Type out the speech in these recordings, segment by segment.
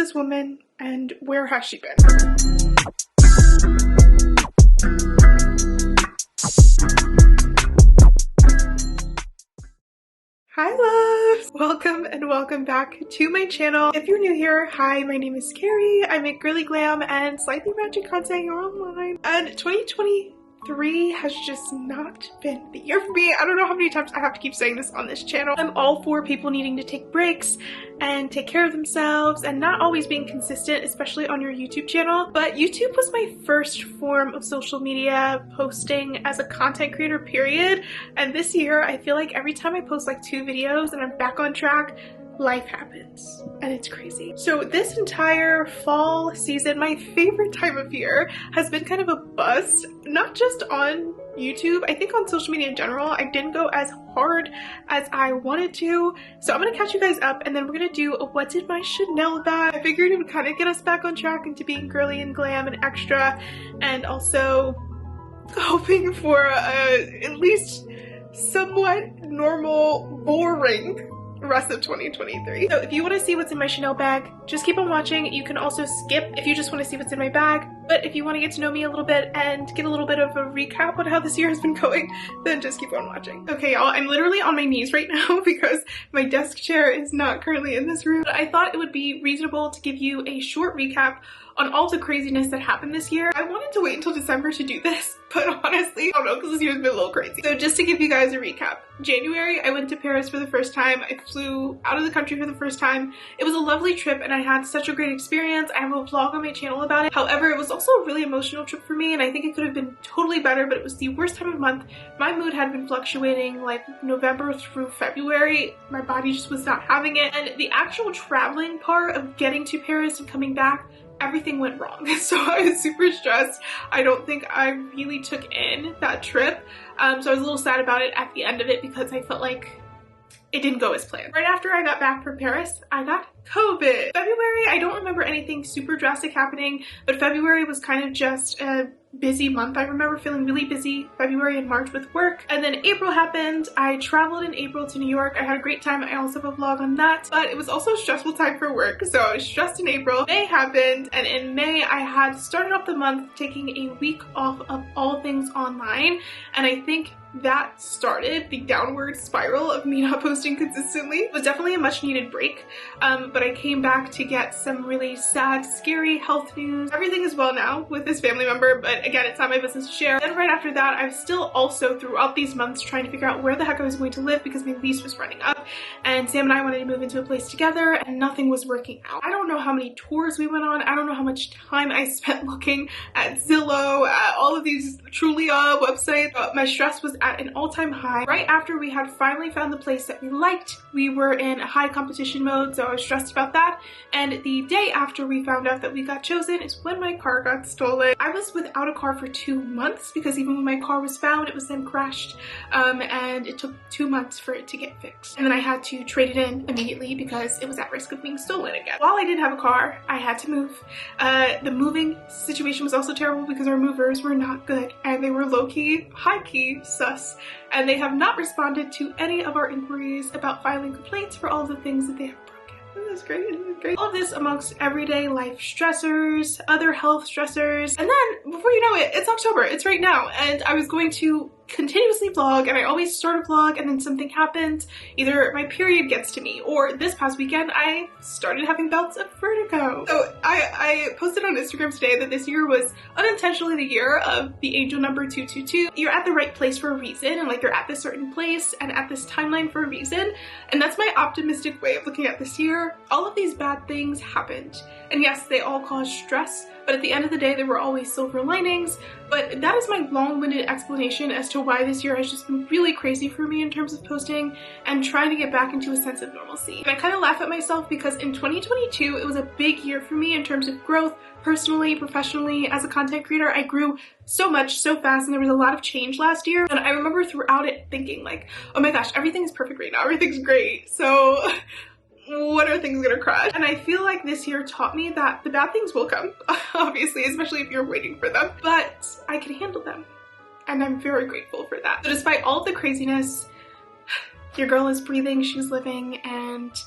this woman and where has she been? Hi loves! Welcome back to my channel. If you're new here, hi, my name is Carrie. I make girly glam and slightly ratchet content here online. And 2023 has just not been the year for me. I don't know how many times I have to keep saying this on this channel. I'm all for people needing to take breaks and take care of themselves and not always being consistent, especially on your YouTube channel. But YouTube was my first form of social media posting as a content creator, period. And this year, I feel like every time I post like 2 videos and I'm back on track, life happens and it's crazy. So this entire fall season, my favorite time of year, has been kind of a bust, not just on YouTube, I think on social media in general. I didn't go as hard as I wanted to. So I'm gonna catch you guys up and then we're gonna do a what did my Chanel bag. I figured it would kind of get us back on track into being girly and glam and extra, and also hoping for at least somewhat normal, boring rest of 2023. So if you want to see what's in my Chanel bag, just keep on watching. You can also skip if you just want to see what's in my bag. But if you want to get to know me a little bit and get a little bit of a recap on how this year has been going, then just keep on watching. Okay, y'all, I'm literally on my knees right now because my desk chair is not currently in this room. But I thought it would be reasonable to give you a short recap on all the craziness that happened this year. I wanted to wait until December to do this, but honestly, I don't know, because this year's been a little crazy. So just to give you guys a recap, January, I went to Paris for the first time. I flew out of the country for the first time. It was a lovely trip and I had such a great experience. I have a vlog on my channel about it. However, it was also a really emotional trip for me and I think it could have been totally better, but it was the worst time of month. My mood had been fluctuating like November through February. My body just was not having it. And the actual traveling part of getting to Paris and coming back, everything went wrong. So I was super stressed. I don't think I really took in that trip. So I was a little sad about it at the end of it because I felt like it didn't go as planned. Right after I got back from Paris, I got COVID. February, I don't remember anything super drastic happening, but February was kind of just a busy month. I remember feeling really busy February and March with work. And then April happened. I traveled in April to New York. I had a great time. I also have a vlog on that, but it was also a stressful time for work. So I was stressed in April. May happened, and in May I had started off the month taking a week off of all things online. And I think that started the downward spiral of me not posting consistently. It was definitely a much needed break, but I came back to get some really sad, scary health news. Everything is well now with this family member, but again, it's not my business to share. Then right after that, I was still also throughout these months trying to figure out where the heck I was going to live because my lease was running up and Sam and I wanted to move into a place together and nothing was working out. I don't know how many tours we went on. I don't know how much time I spent looking at Zillow, at all of these Trulia websites, but my stress was at an all-time high. Right after we had finally found the place that we liked, we were in a high competition mode, so I was stressed about that. And the day after we found out that we got chosen is when my car got stolen. I was without a car for 2 months because even when my car was found, it was then crashed, and it took 2 months for it to get fixed. And then I had to trade it in immediately because it was at risk of being stolen again. While I didn't have a car, I had to move. The moving situation was also terrible because our movers were not good and they were low-key, high-key sus. And they have not responded to any of our inquiries about filing complaints for all the things that they have broken. Isn't this great? Isn't this great? All of this amongst everyday life stressors, other health stressors. And then before you know it, it's October. It's right now. And I was going to continuously vlog and I always start a vlog and then something happens. Either my period gets to me or this past weekend I started having bouts of vertigo. So I posted on Instagram today that this year was unintentionally the year of the angel number 222. You're at the right place for a reason and like you're at this certain place and at this timeline for a reason. And that's my optimistic way of looking at this year. All of these bad things happened. And yes, they all caused stress, but at the end of the day, there were always silver linings. But that is my long-winded explanation as to why this year has just been really crazy for me in terms of posting and trying to get back into a sense of normalcy. And I kind of laugh at myself because in 2022, it was a big year for me in terms of growth, personally, professionally, as a content creator. I grew so much, so fast, and there was a lot of change last year. And I remember throughout it thinking like, oh my gosh, everything is perfect right now. Everything's great. So when are things gonna crash? And I feel like this year taught me that the bad things will come, obviously, especially if you're waiting for them, but I can handle them. And I'm very grateful for that. So despite all the craziness, your girl is breathing, she's living, and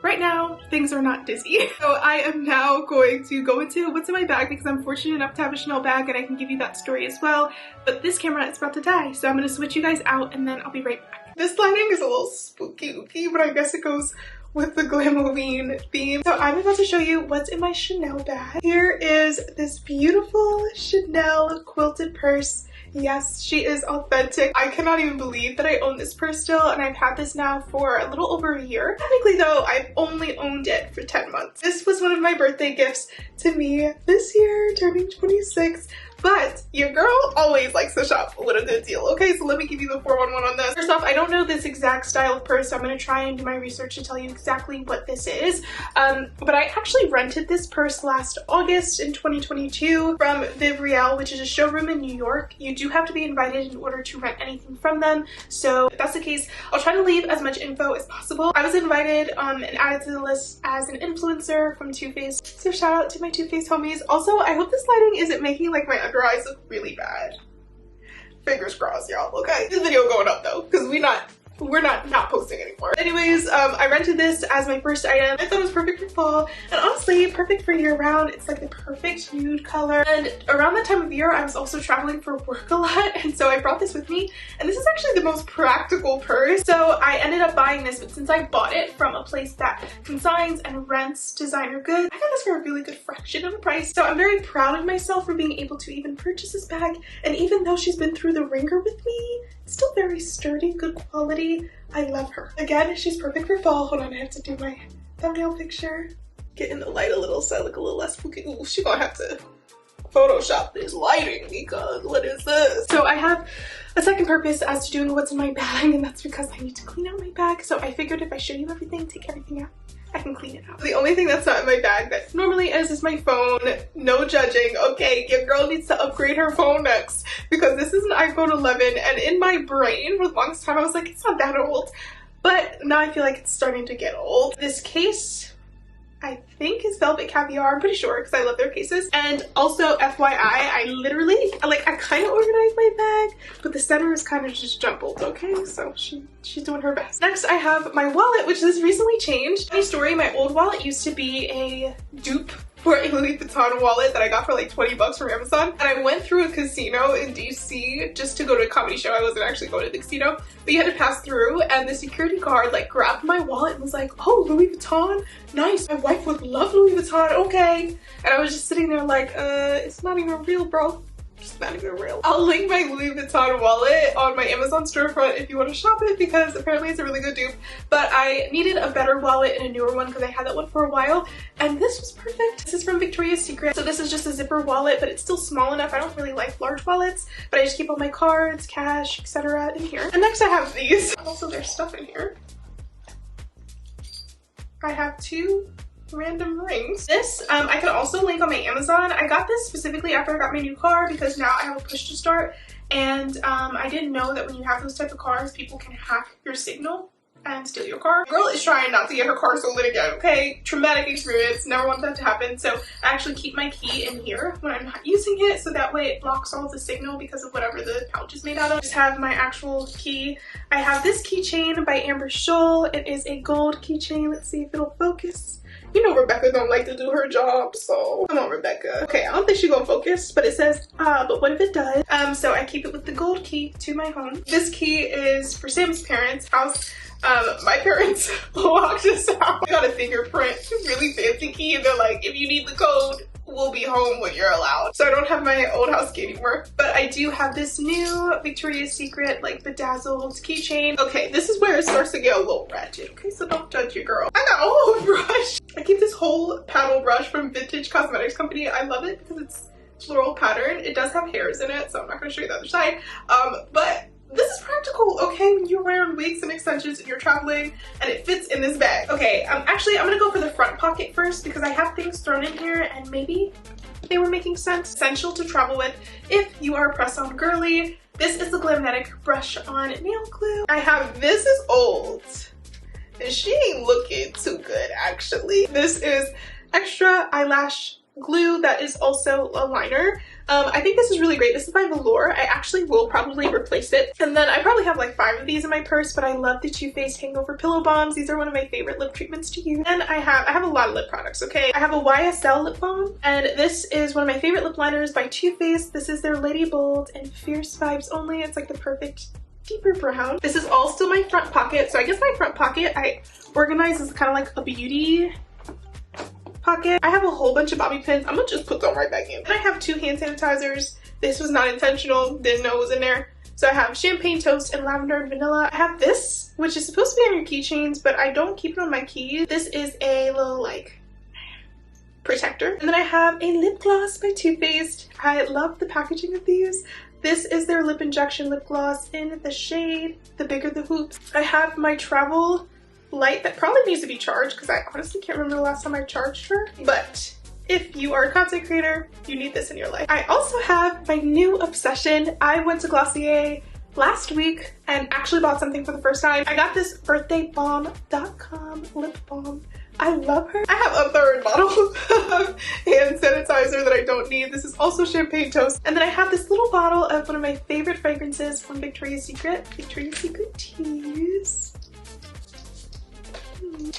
right now things are not dizzy. So I am now going to go into what's in my bag because I'm fortunate enough to have a Chanel bag and I can give you that story as well. But this camera is about to die, so I'm gonna switch you guys out and then I'll be right back. This lighting is a little spooky, but I guess it goes with the Glamoween theme. So I'm about to show you what's in my Chanel bag. Here is this beautiful Chanel quilted purse. Yes, she is authentic. I cannot even believe that I own this purse still, and I've had this now for a little over a year. Technically though, I've only owned it for 10 months. This was one of my birthday gifts to me this year, turning 26. But your girl always likes to shop with a good deal. Okay, so let me give you the 411 on this. First off, I don't know this exact style of purse, so I'm gonna try and do my research to tell you exactly what this is. But I actually rented this purse last August in 2022 from Viv Riel, which is a showroom in New York. You do have to be invited in order to rent anything from them. So if that's the case, I'll try to leave as much info as possible. I was invited and added to the list as an influencer from Too Faced. So shout out to my Too Faced homies. Also, I hope this lighting isn't making like my under eyes look really bad. Fingers crossed, y'all. Okay, this video going up though, because we're not posting anymore. Anyways, I rented this as my first item. I thought it was perfect for fall, and honestly, perfect for year round. It's like the perfect nude color. And around that time of year, I was also traveling for work a lot, and so I brought this with me. And this is actually the most practical purse. So I ended up buying this, but since I bought it from a place that consigns and rents designer goods, I got this for a really good fraction of the price. So I'm very proud of myself for being able to even purchase this bag. And even though she's been through the ringer with me, it's still very sturdy, good quality. I love her. Again, she's perfect for fall. Hold on, I have to do my thumbnail picture. Get in the light a little so I look a little less spooky. Ooh, she gonna have to Photoshop this lighting because what is this? So I have a second purpose as to doing what's in my bag, and that's because I need to clean out my bag. So I figured if I show you everything, take everything out, I can clean it out. The only thing that's not in my bag that normally is my phone. No judging. Okay, your girl needs to upgrade her phone next because this is an iPhone 11, and in my brain for the longest time I was like, it's not that old, but now I feel like it's starting to get old. This case I think is Velvet Caviar. I'm pretty sure because I love their cases. And also FYI, I kind of organized my bag, but the center is kind of just jumbled, okay? So she's doing her best. Next, I have my wallet, which has recently changed. Funny story, my old wallet used to be a dupe for a Louis Vuitton wallet that I got for like 20 bucks from Amazon. And I went through a casino in DC just to go to a comedy show. I wasn't actually going to the casino, but you had to pass through, and the security guard like grabbed my wallet and was like, oh, Louis Vuitton? Nice, my wife would love Louis Vuitton, okay. And I was just sitting there like, it's not even real, bro. It's not even real. I'll link my Louis Vuitton wallet on my Amazon storefront if you want to shop it, because apparently it's a really good dupe. But I needed a better wallet and a newer one because I had that one for a while, and this was perfect. This is from Victoria's Secret. So this is just a zipper wallet, but it's still small enough. I don't really like large wallets, but I just keep all my cards, cash, etc. in here. And next I have these. Also, there's stuff in here. I have two random rings. This I can also link on my Amazon. I got this specifically after I got my new car because now I have a push to start, and I didn't know that when you have those type of cars, people can hack your signal and steal your car. Girl is trying not to get her car stolen again, okay? Traumatic experience, never want that to happen. So I actually keep my key in here when I'm not using it, so that way it blocks all the signal because of whatever the pouch is made out of. Just have my actual key. I have this keychain by Amber Scholl. It is a gold keychain. Let's see if it'll focus. You know Rebecca don't like to do her job, so come on, Rebecca. Okay, I don't think she's gonna focus, but it says, but what if it does? So I keep it with the gold key to my home. This key is for Sam's parents' house. My parents locked us out. I got a fingerprint, really fancy key, and they're like, if you need the code, we'll be home when you're allowed. So I don't have my old house key anymore, but I do have this new Victoria's Secret like bedazzled keychain. Okay, this is where it starts to get a little ratchet. Okay, so don't judge your girl. I got a whole brush. I keep this whole paddle brush from Vintage Cosmetics Company. I love it because it's floral pattern. It does have hairs in it, so I'm not gonna show you the other side. But this is practical, okay? When you're wearing wigs and extensions and you're traveling and it fits in this bag. Okay, actually I'm gonna go for the front pocket first because I have things thrown in here and maybe they were making sense. Essential to travel with if you are a press-on girly. This is the Glamnetic brush on nail glue. I have, this is old and she ain't looking too good actually. This is extra eyelash glue that is also a liner. I think this is really great. This is by Velour. I actually will probably replace it. And then I probably have like 5 of these in my purse, but I love the Too Faced Hangover Pillow Balms. These are one of my favorite lip treatments to use. And I have a lot of lip products, okay? I have a YSL lip balm, and this is one of my favorite lip liners by Too Faced. This is their Lady Bold and Fierce Vibes Only. It's like the perfect deeper brown. This is all still my front pocket. So I guess my front pocket I organize as kind of like a beauty pocket. I have a whole bunch of bobby pins. I'm gonna just put them right back in. And I have 2 hand sanitizers. This was not intentional, didn't know it was in there. So I have champagne toast and lavender and vanilla. I have this, which is supposed to be on your keychains, but I don't keep it on my keys. This is a little like protector. And then I have a lip gloss by Too Faced. I love the packaging of these. This is their lip injection lip gloss in the shade The Bigger the Hoops. I have my travel light that probably needs to be charged because I honestly can't remember the last time I charged her. But if you are a content creator, you need this in your life. I also have my new obsession. I went to Glossier last week and actually bought something for the first time. I got this birthdaybalm.com lip balm. I love her. I have a 3rd bottle of hand sanitizer that I don't need. This is also champagne toast. And then I have this little bottle of one of my favorite fragrances from Victoria's Secret. Victoria's Secret Tease.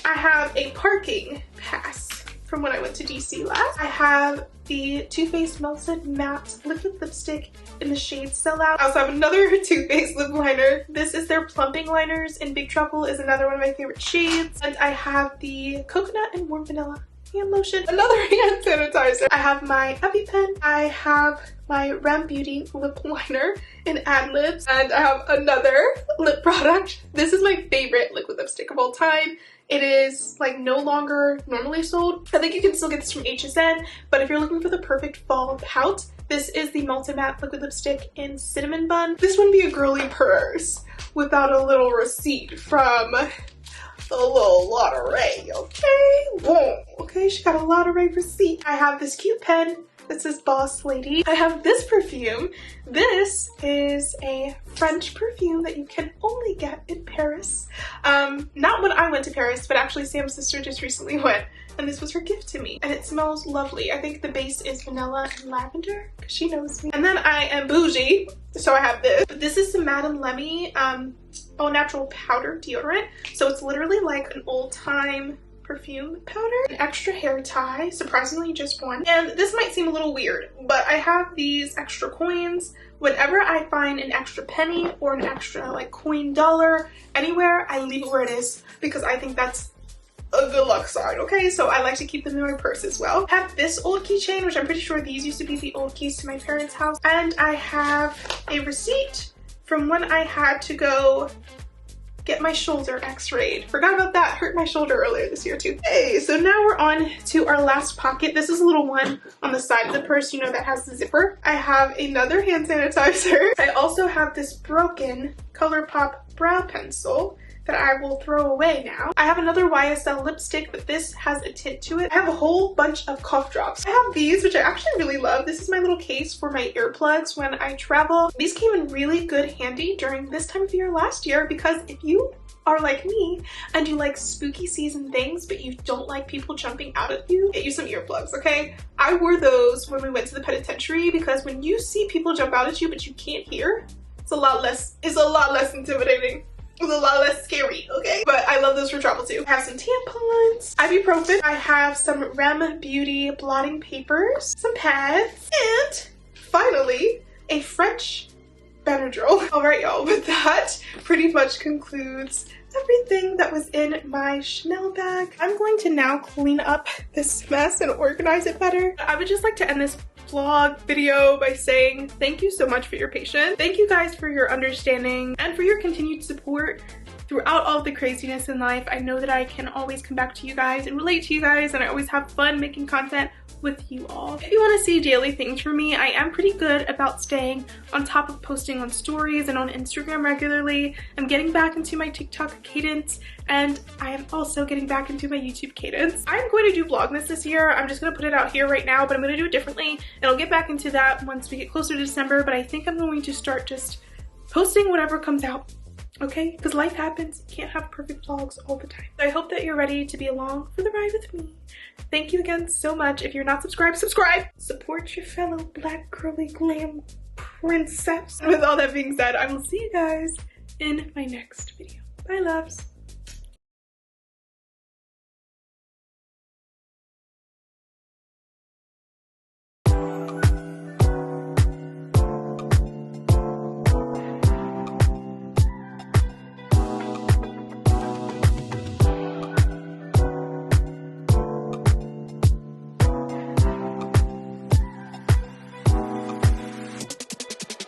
I have a parking pass from when I went to DC last. I have the Too Faced Melted Matte Liquid Lipstick in the shade Sellout. I also have another Too Faced lip liner. This is their plumping liners, and Big Trouble is another one of my favorite shades. And I have the Coconut and Warm Vanilla hand lotion, another hand sanitizer. I have my EpiPen. I have my Rem Beauty lip liner in Ad Libs, and I have another lip product. This is my favorite liquid lipstick of all time. It is like no longer normally sold. I think you can still get this from HSN, but if you're looking for the perfect fall pout, this is the Multi Matte liquid lipstick in Cinnamon Bun. This wouldn't be a girly purse without a little receipt from the little Lottery, okay? Whoa, okay, she got a Lottery receipt. I have this cute pen that says Boss Lady. I have this perfume. This is a French perfume that you can only get in Paris. Not when I went to Paris, but actually Sam's sister just recently went, and this was her gift to me. And it smells lovely. I think the base is vanilla and lavender, because she knows me. And then I am bougie, so I have this. This is the Madame Lemmy Au Natural Powder Deodorant. So it's literally like an old-time perfume powder. An extra hair tie, surprisingly just one. And this might seem a little weird, but I have these extra coins. Whenever I find an extra penny or an extra like coin dollar anywhere, I leave it where it is because I think that's a good luck sign, okay? So I like to keep them in my purse as well. I have this old keychain, which I'm pretty sure these used to be the old keys to my parents' house. And I have a receipt from when I had to go get my shoulder x-rayed. Forgot about that, hurt my shoulder earlier this year too. Hey, so now we're on to our last pocket. This is a little one on the side of the purse, you know, that has the zipper. I have another hand sanitizer. I also have this broken ColourPop brow pencil that I will throw away now. I have another YSL lipstick, but this has a tint to it. I have a whole bunch of cough drops. I have these, which I actually really love. This is my little case for my earplugs when I travel. These came in really good handy during this time of year last year, because if you are like me and you like spooky season things, but you don't like people jumping out at you, get you some earplugs, okay? I wore those when we went to the penitentiary, because when you see people jump out at you but you can't hear, it's a lot less intimidating. It's a lot less scary, okay? But I love those for travel too. I have some tampons, ibuprofen. I have some Rem Beauty blotting papers, some pads, and finally, a French Benadryl. All right, y'all, but that pretty much concludes everything that was in my Chanel bag. I'm going to now clean up this mess and organize it better. I would just like to end this vlog video by saying thank you so much for your patience. Thank you guys for your understanding and for your continued support throughout all of the craziness in life. I know that I can always come back to you guys and relate to you guys, and I always have fun making content with you all. If you want to see daily things from me, I am pretty good about staying on top of posting on stories and on Instagram regularly. I'm getting back into my TikTok cadence, and I am also getting back into my YouTube cadence. I'm going to do Vlogmas this year. I'm just going to put it out here right now, but I'm going to do it differently, and I'll get back into that once we get closer to December. But I think I'm going to start just posting whatever comes out okay? Because life happens. You can't have perfect vlogs all the time. So I hope that you're ready to be along for the ride with me. Thank you again so much. If you're not subscribed, subscribe. Support your fellow black girly glam princess. With all that being said, I will see you guys in my next video. Bye, loves.